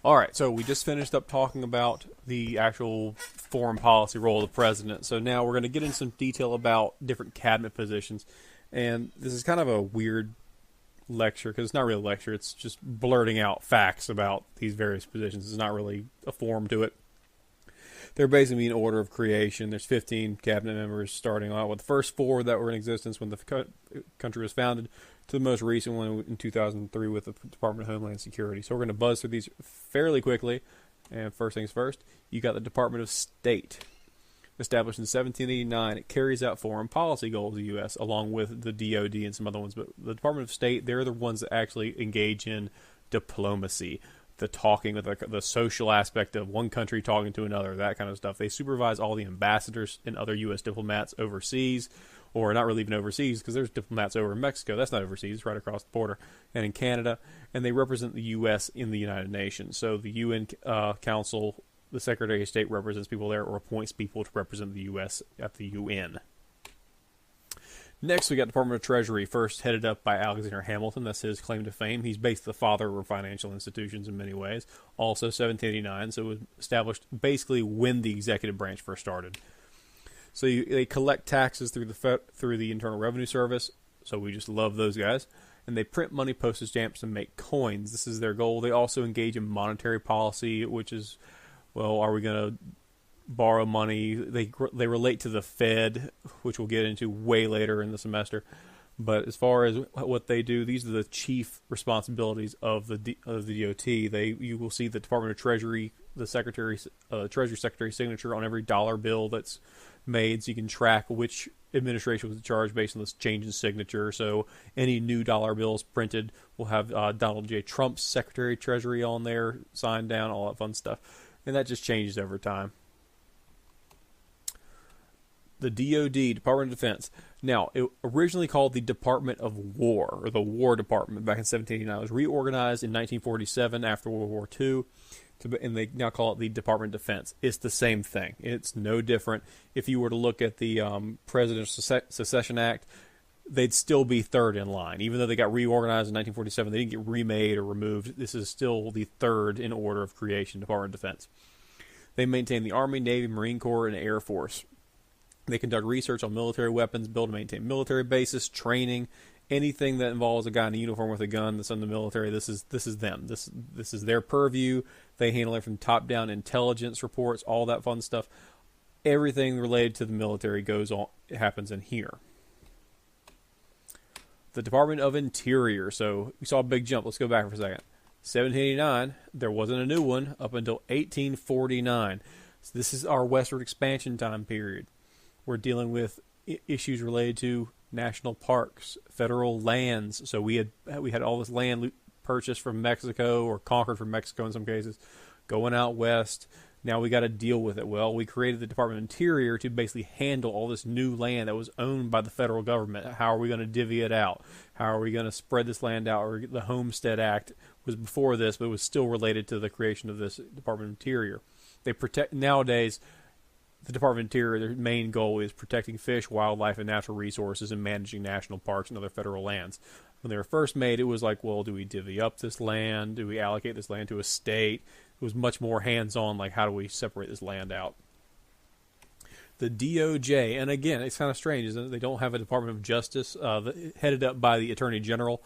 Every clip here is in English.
All right, so we just finished up talking about the actual foreign policy role of the president. So now we're going to get into some detail about different cabinet positions. And this is kind of a weird lecture because it's not really a lecture. It's just blurting out facts about these various positions. It's not really a form to it. They're basically in order of creation. There's 15 cabinet members starting out with the first 4 that were in existence when the country was founded to the most recent one in 2003 with the Department of Homeland Security. So we're going to buzz through these fairly quickly. And first things first, you got the Department of State. Established in 1789, it carries out foreign policy goals of the U.S. along with the DOD and some other ones. But the Department of State, they're the ones that actually engage in diplomacy, the talking with the social aspect of one country talking to another, that kind of stuff. They supervise all the ambassadors and other U.S. diplomats overseas, or not really even overseas, because there's diplomats over in Mexico. That's not overseas, it's right across the border, and in Canada. And they represent the U.S. in the United Nations. So the UN Council, the Secretary of State represents people there or appoints people to represent the U.S. at the UN. Next, we got Department of Treasury, first headed up by Alexander Hamilton. That's his claim to fame. He's basically the father of financial institutions in many ways. Also 1789, so it was established basically when the executive branch first started. So they collect taxes through the Internal Revenue Service, so we just love those guys. And they print money, postage stamps, and make coins. This is their goal. They also engage in monetary policy, which is, well, are we going to borrow money? They relate to the Fed, which we'll get into way later in the semester. But as far as what they do, these are the chief responsibilities of the DOT. You will see the Department of Treasury, the Treasury Secretary's signature on every dollar bill that's made, so you can track which administration was in charge based on this change in signature. So any new dollar bills printed will have Donald J. Trump's Secretary of Treasury on there, signed down, all that fun stuff. And that just changes over time. The DOD, Department of Defense. Now, it originally called the Department of War, or the War Department, back in 1789. It was reorganized in 1947 after World War II, and they now call it the Department of Defense. It's the same thing. It's no different. If you were to look at the President's Secession Act, they'd still be third in line. Even though they got reorganized in 1947, they didn't get remade or removed. This is still the third in order of creation, Department of Defense. They maintain the Army, Navy, Marine Corps, and Air Force. They conduct research on military weapons, build and maintain military bases, training, anything that involves a guy in a uniform with a gun that's in the military. This is them. This is their purview. They handle it from top-down intelligence reports, all that fun stuff. Everything related to the military happens in here. The Department of Interior. So we saw a big jump. Let's go back for a second. 1789, there wasn't a new one up until 1849. So this is our westward expansion time period. We're dealing with issues related to national parks, federal lands. So we had all this land purchased from Mexico or conquered from Mexico in some cases, going out west. Now we got to deal with it. Well, we created the Department of Interior to basically handle all this new land that was owned by the federal government. How are we going to divvy it out? How are we going to spread this land out? Or the Homestead Act was before this, but it was still related to the creation of this Department of Interior. They protect nowadays. The Department of Interior, their main goal is protecting fish, wildlife, and natural resources and managing national parks and other federal lands. When they were first made, it was like, well, do we divvy up this land? Do we allocate this land to a state? It was much more hands-on, like how do we separate this land out? The DOJ, and again, it's kind of strange, isn't it? They don't have a Department of Justice headed up by the Attorney General,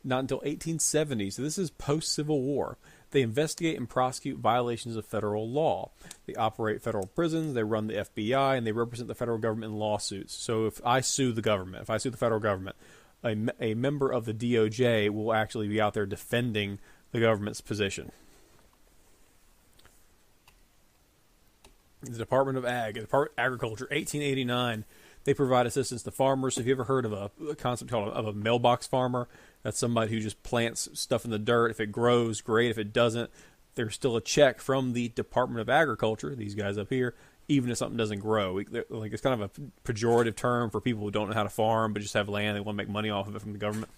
not until 1870. So this is post-Civil War. They investigate and prosecute violations of federal law. They operate federal prisons, they run the FBI, and they represent the federal government in lawsuits. So if I sue the government, if I sue the federal government, a member of the DOJ will actually be out there defending the government's position. The Department of Agriculture, 1889. They provide assistance to farmers. Have you ever heard of a concept called a mailbox farmer? That's somebody who just plants stuff in the dirt. If it grows, great. If it doesn't, there's still a check from the Department of Agriculture, these guys up here, even if something doesn't grow. It's kind of a pejorative term for people who don't know how to farm but just have land. They want to make money off of it from the government.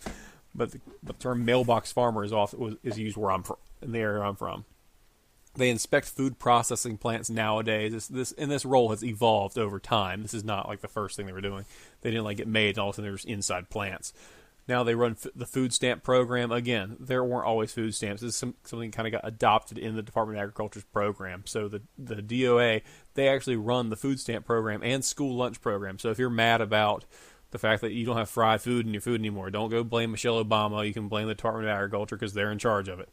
But the term mailbox farmer is used where I'm from, in the area I'm from. They inspect food processing plants nowadays. This role has evolved over time. This is not like the first thing they were doing. They didn't get made and all of a sudden there was inside plants. Now they run the food stamp program. Again, there weren't always food stamps. This is something kind of got adopted in the Department of Agriculture's program. So the DOA, they actually run the food stamp program and school lunch program. So if you're mad about the fact that you don't have fried food in your food anymore, don't go blame Michelle Obama. You can blame the Department of Agriculture because they're in charge of it.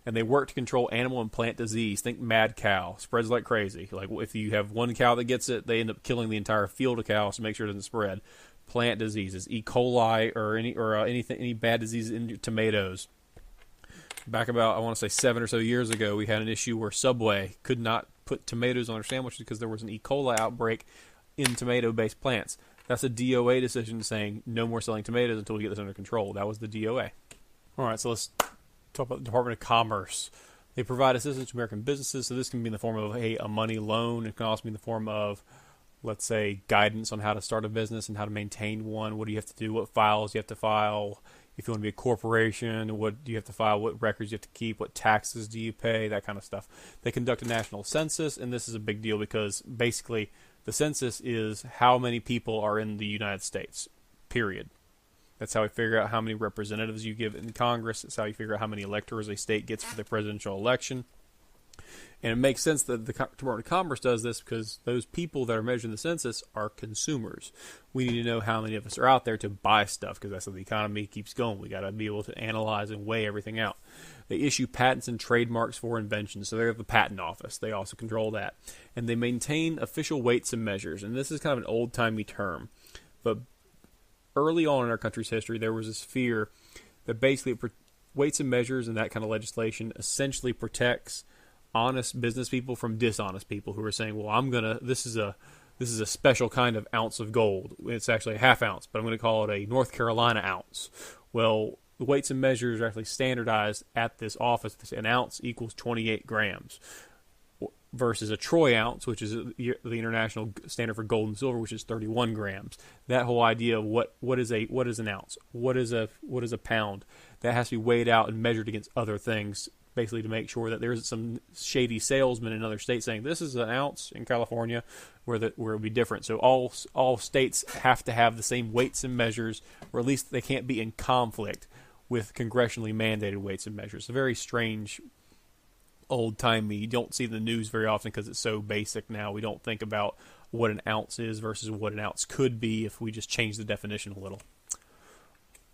And they work to control animal and plant disease. Think mad cow. Spreads like crazy. Like if you have one cow that gets it, they end up killing the entire field of cows to make sure it doesn't spread. Plant diseases, E. coli, or any bad diseases in tomatoes. Back about, I want to say 7 or so years ago, we had an issue where Subway could not put tomatoes on their sandwiches because there was an E. coli outbreak in tomato-based plants. That's a DOA decision saying no more selling tomatoes until we get this under control. That was the DOA. All right, so let's talk about the Department of Commerce. They provide assistance to American businesses, so this can be in the form of a money loan. It can also be in the form of, let's say, guidance on how to start a business and how to maintain one. What do you have to do? What files you have to file? If you want to be a corporation, what do you have to file? What records you have to keep? What taxes do you pay? That kind of stuff. They conduct a national census, and this is a big deal because basically the census is how many people are in the United States, period. That's how we figure out how many representatives you give in Congress. It's how you figure out how many electors a state gets for the presidential election. And it makes sense that the Department of Commerce does this because those people that are measured in the census are consumers. We need to know how many of us are out there to buy stuff because that's how the economy keeps going. We got to be able to analyze and weigh everything out. They issue patents and trademarks for inventions, so they have the patent office. They also control that. And they maintain official weights and measures. And this is kind of an old-timey term. But early on in our country's history, there was this fear that basically weights and measures and that kind of legislation essentially protects honest business people from dishonest people who are saying, well, this is a special kind of ounce of gold. It's actually a half ounce, but I'm going to call it a North Carolina ounce. Well, the weights and measures are actually standardized at this office. An ounce equals 28 grams versus a troy ounce, which is the international standard for gold and silver, which is 31 grams. That whole idea of what is an ounce, what is a pound, that has to be weighed out and measured against other things, basically to make sure that there isn't some shady salesman in another state saying this is an ounce in California where it would be different. So all states have to have the same weights and measures, or at least they can't be in conflict with congressionally mandated weights and measures. It's a very strange, old-timey. You don't see the news very often because it's so basic now. We don't think about what an ounce is versus what an ounce could be if we just change the definition a little.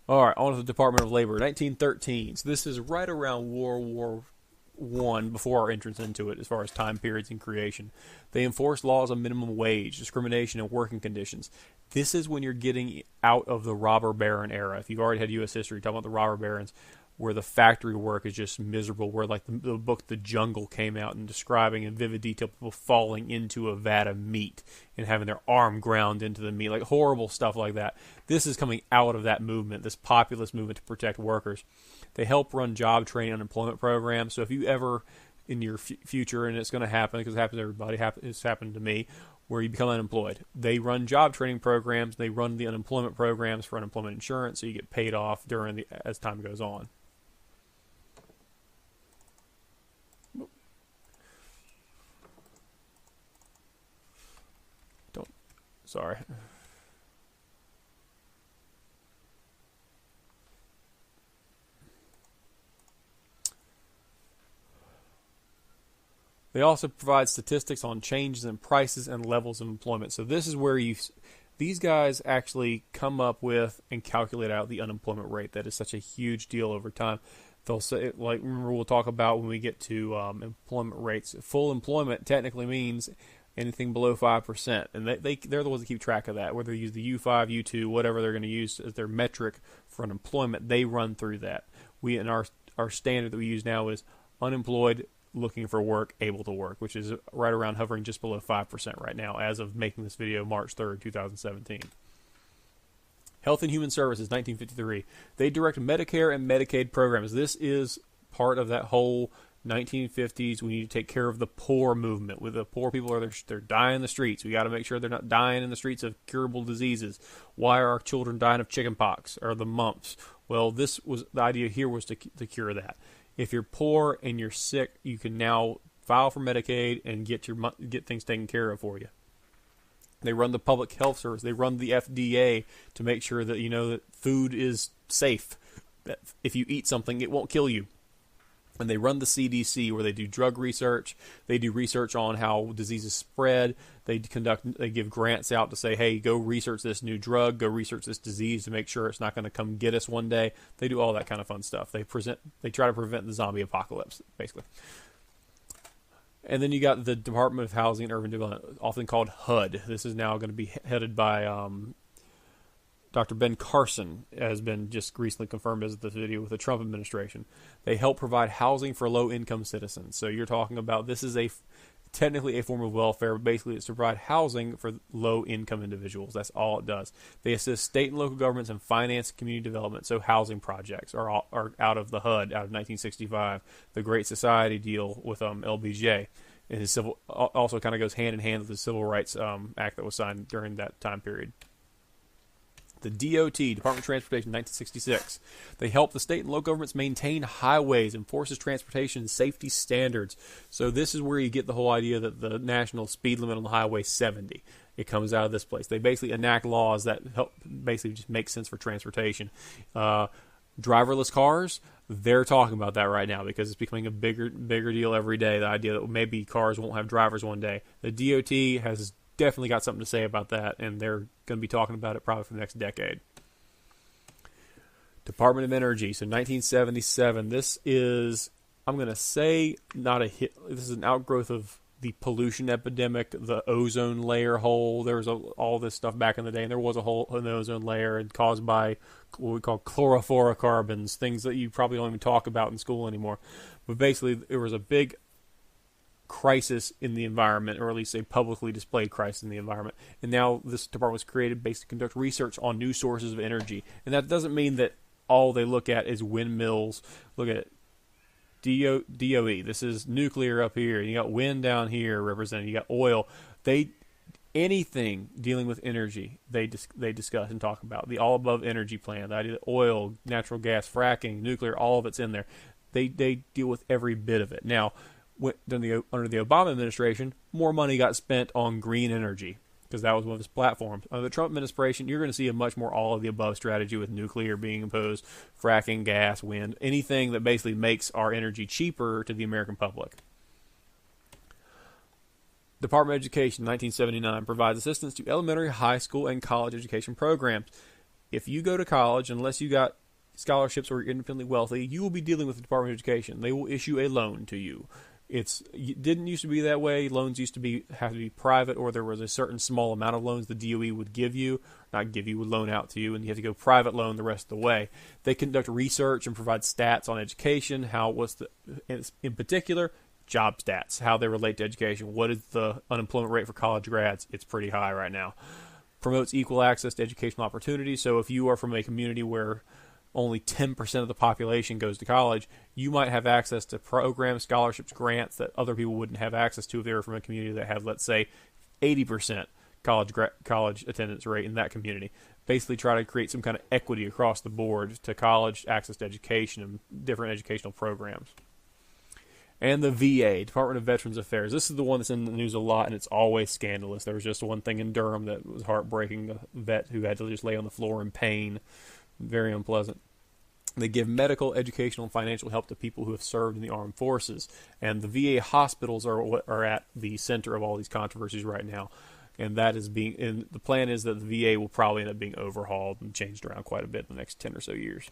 All right, on to the Department of Labor, 1913. So this is right around World War I, before our entrance into it, as far as time periods and creation. They enforce laws on minimum wage, discrimination, and working conditions. This is when you're getting out of the robber baron era. If you've already had U.S. history, talking about the robber barons, where the factory work is just miserable, where like the book The Jungle came out and describing in vivid detail people falling into a vat of meat and having their arm ground into the meat, like horrible stuff like that. This is coming out of that movement, this populist movement to protect workers. They help run job training and unemployment programs. So if you ever in your future, and it's going to happen because it happens to everybody, it's happened to me, where you become unemployed. They run job training programs. They run the unemployment programs for unemployment insurance, so you get paid off as time goes on. Sorry. They also provide statistics on changes in prices and levels of employment. So this is where these guys actually come up with and calculate out the unemployment rate. That is such a huge deal over time. They'll say, like, remember we'll talk about when we get to employment rates. Full employment technically means anything below 5%, and they're the ones that keep track of that. Whether they use the U5, U2, whatever they're going to use as their metric for unemployment, they run through that. Our standard that we use now is unemployed, looking for work, able to work, which is right around hovering just below 5% right now as of making this video March 3rd, 2017. Health and Human Services, 1953. They direct Medicare and Medicaid programs. This is part of that whole 1950s, we need to take care of the poor movement. With the poor people, they're dying in the streets. We got to make sure they're not dying in the streets of curable diseases. Why are our children dying of chickenpox or the mumps? Well, the idea here was to cure that. If you're poor and you're sick, you can now file for Medicaid and get things taken care of for you. They run the public health service. They run the FDA to make sure that that food is safe. That if you eat something, it won't kill you. And they run the CDC, where they do drug research. They do research on how diseases spread. They give grants out to say, hey, go research this new drug, go research this disease to make sure it's not going to come get us one day. They do all that kind of fun stuff. They try to prevent the zombie apocalypse, basically. And then you got the Department of Housing and Urban Development, often called HUD. This is now going to be headed by Dr. Ben Carson, has been just recently confirmed as the video with the Trump administration. They help provide housing for low-income citizens. So you're talking about this is technically a form of welfare, but basically it's to provide housing for low-income individuals. That's all it does. They assist state and local governments in finance community development, so housing projects are out of the HUD, out of 1965, the Great Society deal with LBJ. And his also kind of goes hand in hand with the Civil Rights Act that was signed during that time period. The DOT, Department of Transportation, 1966. They help the state and local governments maintain highways, enforces transportation safety standards. So this is where you get the whole idea that the national speed limit on the highway is 70. It comes out of this place. They basically enact laws that help basically just make sense for transportation. Driverless cars, they're talking about that right now because it's becoming a bigger deal every day. The idea that maybe cars won't have drivers one day. The DOT has definitely got something to say about that, and they're going to be talking about it probably for the next decade. Department of Energy, so 1977. This is, I'm going to say, not a hit. This is an outgrowth of the pollution epidemic, the ozone layer hole. There was all this stuff back in the day, and there was a hole in the ozone layer and caused by what we call chlorofluorocarbons, things that you probably don't even talk about in school anymore. But basically, there was a big crisis in the environment, or at least a publicly displayed crisis in the environment. And now this department was created basically to conduct research on new sources of energy. And that doesn't mean that all they look at is windmills. Look at DOE. This is nuclear up here. You got wind down here represented. You got oil. Anything dealing with energy, they discuss and talk about. The all above energy plan, the idea that oil, natural gas, fracking, nuclear, all of it's in there. They deal with every bit of it. Now, under the Obama administration, more money got spent on green energy because that was one of his platforms. Under the Trump administration, you're going to see a much more all-of-the-above strategy with nuclear being imposed, fracking, gas, wind, anything that basically makes our energy cheaper to the American public. Department of Education, 1979, provides assistance to elementary, high school, and college education programs. If you go to college, unless you got scholarships or you're independently wealthy, you will be dealing with the Department of Education. They will issue a loan to you. It didn't used to be that way. Loans used to have to be private, or there was a certain small amount of loans the DOE would would loan out to you, and you have to go private loan the rest of the way. They conduct research and provide stats on education, in particular, job stats, how they relate to education. What is the unemployment rate for college grads? It's pretty high right now. Promotes equal access to educational opportunities. So if you are from a community where only 10% of the population goes to college, you might have access to programs, scholarships, grants that other people wouldn't have access to if they were from a community that had, let's say, 80% college attendance rate in that community. Basically try to create some kind of equity across the board to college, access to education, and different educational programs. And the VA, Department of Veterans Affairs. This is the one that's in the news a lot, and it's always scandalous. There was just one thing in Durham that was heartbreaking, a vet who had to just lay on the floor in pain. Very unpleasant. They give medical, educational, and financial help to people who have served in the armed forces. And the VA hospitals are at the center of all these controversies right now. And the plan is that the VA will probably end up being overhauled and changed around quite a bit in the next 10 or so years.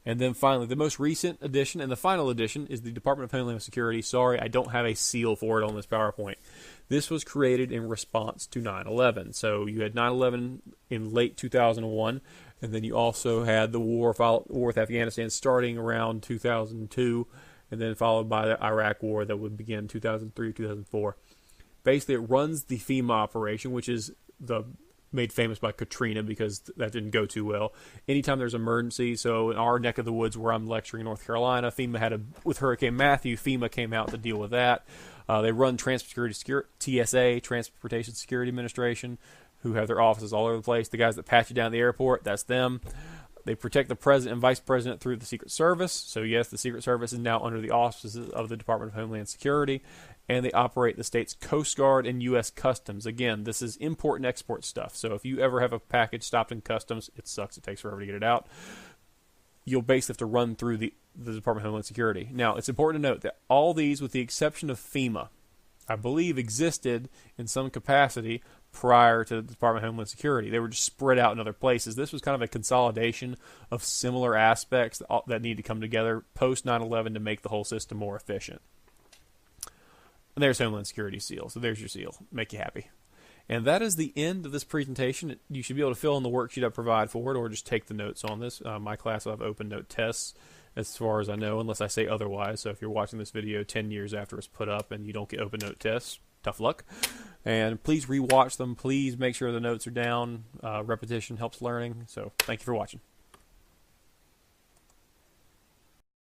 And then finally, the most recent addition and the final addition is the Department of Homeland Security. Sorry, I don't have a seal for it on this PowerPoint. This was created in response to 9/11. So you had 9/11 in late 2001, and then you also had the war with Afghanistan starting around 2002, and then followed by the Iraq War that would begin 2003, 2004. Basically, it runs the FEMA operation, which is made famous by Katrina because that didn't go too well. Anytime there's emergency, so in our neck of the woods where I'm lecturing in North Carolina, with Hurricane Matthew, FEMA came out to deal with that. They run TSA, Transportation Security Administration, who have their offices all over the place. The guys that pat you down at the airport, that's them. They protect the president and vice president through the Secret Service. So yes, the Secret Service is now under the auspices of the Department of Homeland Security, and they operate the state's Coast Guard and U.S. Customs. Again, this is import and export stuff. So if you ever have a package stopped in customs, it sucks. It takes forever to get it out. You'll basically have to run through the Department of Homeland Security. Now, it's important to note that all these, with the exception of FEMA, I believe existed in some capacity prior to the Department of Homeland Security. They were just spread out in other places. This was kind of a consolidation of similar aspects that need to come together post 9/11 to make the whole system more efficient. And there's Homeland Security seal. So there's your seal. Make you happy. And that is the end of this presentation. You should be able to fill in the worksheet I provide for it, or just take the notes on this. My class will have open note tests, as far as I know, unless I say otherwise. So if you're watching this video 10 years after it's put up and you don't get open note tests, tough luck. And please rewatch them. Please make sure the notes are down. Repetition helps learning. So thank you for watching.